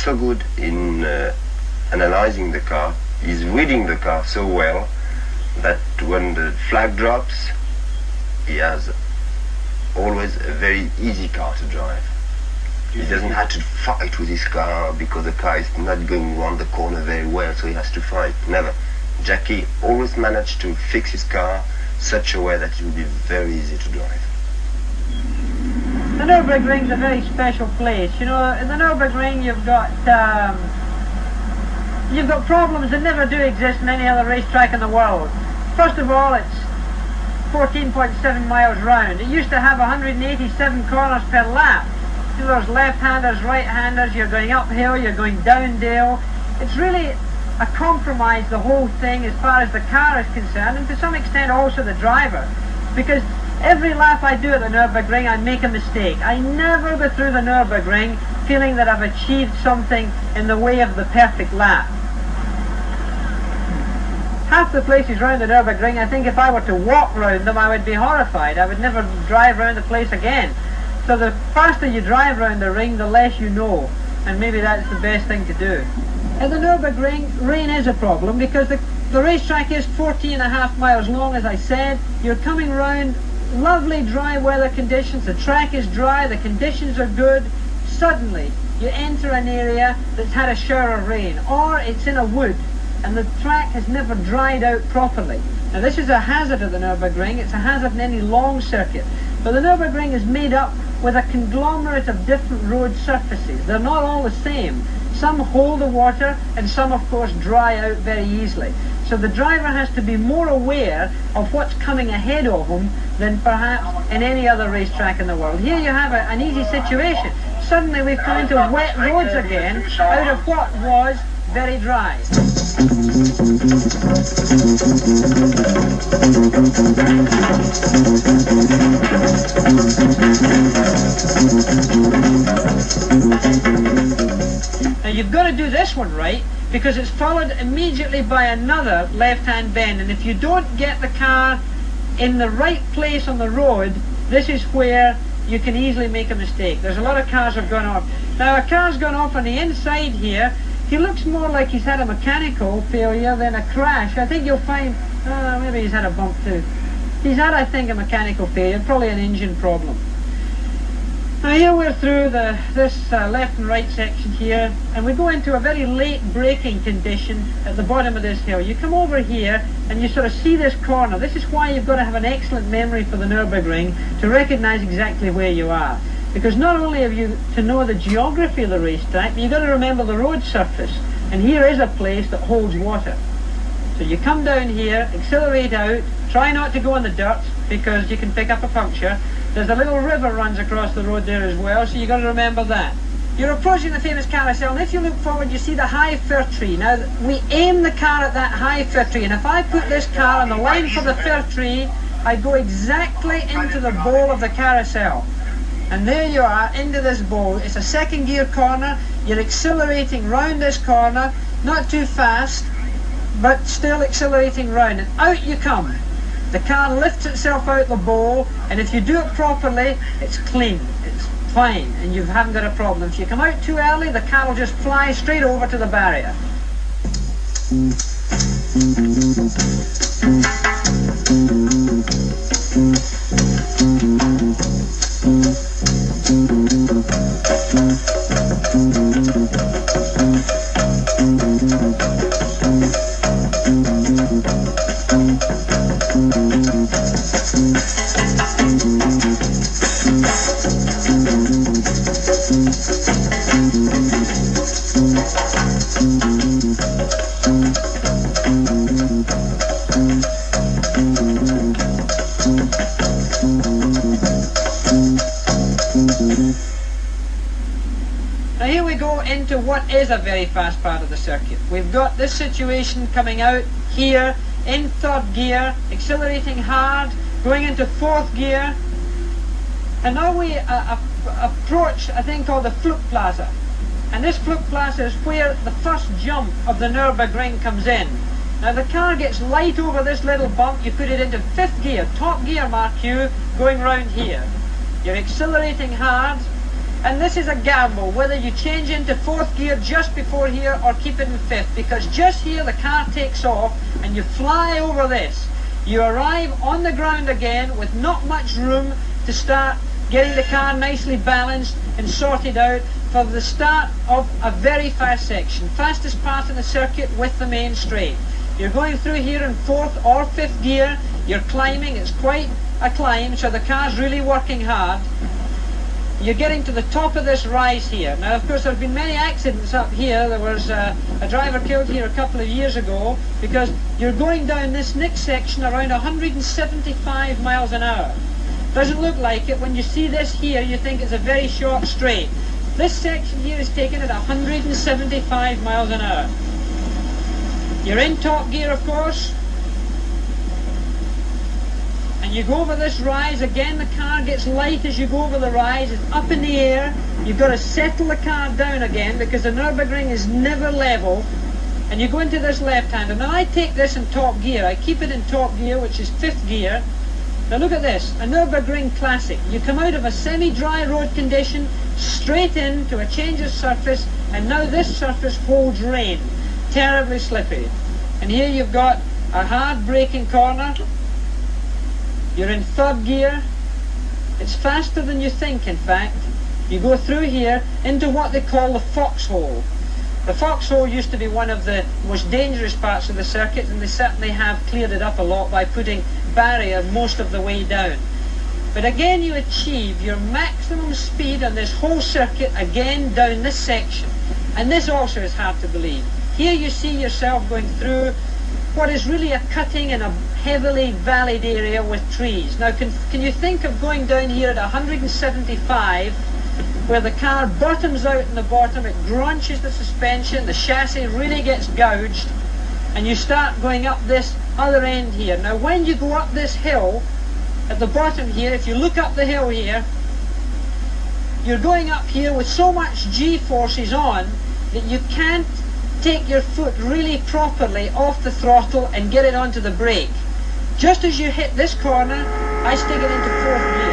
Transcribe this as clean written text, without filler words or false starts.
so good in analyzing the car. He's reading the car so well that when the flag drops, he has always a very easy car to drive. He doesn't have to fight with his car because the car is not going around the corner very well, so he has to fight. Never. Jackie always managed to fix his car such a way that it would be very easy to drive. The Nürburgring is a very special place. You know, in the Nürburgring you've got problems that never do exist in any other racetrack in the world. First of all, it's 14.7 miles round. It used to have 187 corners per lap. You know, there's left-handers, right-handers, you're going uphill, you're going down-dale. It's really a compromise, the whole thing, as far as the car is concerned, and to some extent also the driver. Because every lap I do at the Nürburgring, I make a mistake. I never go through the Nürburgring feeling that I've achieved something in the way of the perfect lap. Half the places around the Nürburgring, I think if I were to walk round them, I would be horrified. I would never drive around the place again. So the faster you drive around the ring, the less you know. And maybe that's the best thing to do. At the Nürburgring, rain is a problem because the racetrack is 14.5 miles long, as I said. You're coming round, lovely dry weather conditions, the track is dry, the conditions are good. Suddenly, you enter an area that's had a shower of rain, or it's in a wood, and the track has never dried out properly. Now this is a hazard at the Nürburgring, it's a hazard in any long circuit. But the Nürburgring is made up with a conglomerate of different road surfaces. They're not all the same. Some hold the water and some of course dry out very easily. So the driver has to be more aware of what's coming ahead of him than perhaps in any other racetrack in the world. Here you have an easy situation. Suddenly we've come into wet roads again out of what was very dry. Now you've got to do this one right because it's followed immediately by another left-hand bend, and if you don't get the car in the right place on the road, this is where you can easily make a mistake. There's a lot of cars have gone off. Now a car's gone off on the inside here. He looks more like he's had a mechanical failure than a crash. I think you'll find, maybe he's had a bump too. He's had, I think, a mechanical failure, probably an engine problem. Now here we're through this left and right section here, and we go into a very late braking condition at the bottom of this hill. You come over here and you sort of see this corner. This is why you've got to have an excellent memory for the Nürburgring to recognize exactly where you are. Because not only have you to know the geography of the racetrack, but you've got to remember the road surface. And here is a place that holds water. So you come down here, accelerate out, try not to go on the dirt because you can pick up a puncture. There's a little river runs across the road there as well, so you've got to remember that. You're approaching the famous carousel, and if you look forward you see the high fir tree. Now we aim the car at that high fir tree, and if I put this car on the line for the fir tree, I go exactly into the bowl of the carousel. And there you are, into this bowl. It's a second gear corner. You're accelerating round this corner, not too fast, but still accelerating round, and out you come. The car lifts itself out the bowl, and if you do it properly, it's clean, it's fine, and you haven't got a problem. If you come out too early, the car will just fly straight over to the barrier. Now here we go into what is a very fast part of the circuit. We've got this situation coming out here in third gear, accelerating hard, going into fourth gear, and now we approach a thing called the Flugplaza. And this Flugplaza is where the first jump of the Nürburgring comes in. Now the car gets light over this little bump, you put it into fifth gear, top gear mark you, going round here. You're accelerating hard, And this is a gamble, whether you change into 4th gear just before here or keep it in 5th, because just here the car takes off and you fly over this. You arrive on the ground again with not much room to start getting the car nicely balanced and sorted out for the start of a very fast section. Fastest part of the circuit with the main straight. You're going through here in 4th or 5th gear, you're climbing, it's quite a climb, so the car's really working hard. You're getting to the top of this rise here. Now, of course, there have been many accidents up here. There was a driver killed here a couple of years ago because you're going down this next section around 175 miles an hour. Doesn't look like it. When you see this here, you think it's a very short straight. This section here is taken at 175 miles an hour. You're in top gear, of course. And you go over this rise, again the car gets light as you go over the rise, it's up in the air, you've got to settle the car down again because the nurburgring is never level, and you go into this left-hander. Now I take this in top gear, I keep it in top gear, which is 5th gear. Now look at this, a nurburgring classic. You come out of a semi-dry road condition, straight into a change of surface, and now this surface holds rain, terribly slippery. And here you've got a hard braking corner. You're in 3rd gear. It's faster than you think, in fact. You go through here into what they call the foxhole. The foxhole used to be one of the most dangerous parts of the circuit, and they certainly have cleared it up a lot by putting barrier most of the way down. But again you achieve your maximum speed on this whole circuit again down this section. And this also is hard to believe. Here you see yourself going through what is really a cutting in a heavily valleyed area with trees. Now can you think of going down here at 175 where the car bottoms out in the bottom, it grunches the suspension, the chassis really gets gouged, and you start going up this other end here. Now when you go up this hill at the bottom here, if you look up the hill here, you're going up here with so much G-forces on that you can't take your foot really properly off the throttle and get it onto the brake. Just as you hit this corner, I stick it into 4th gear.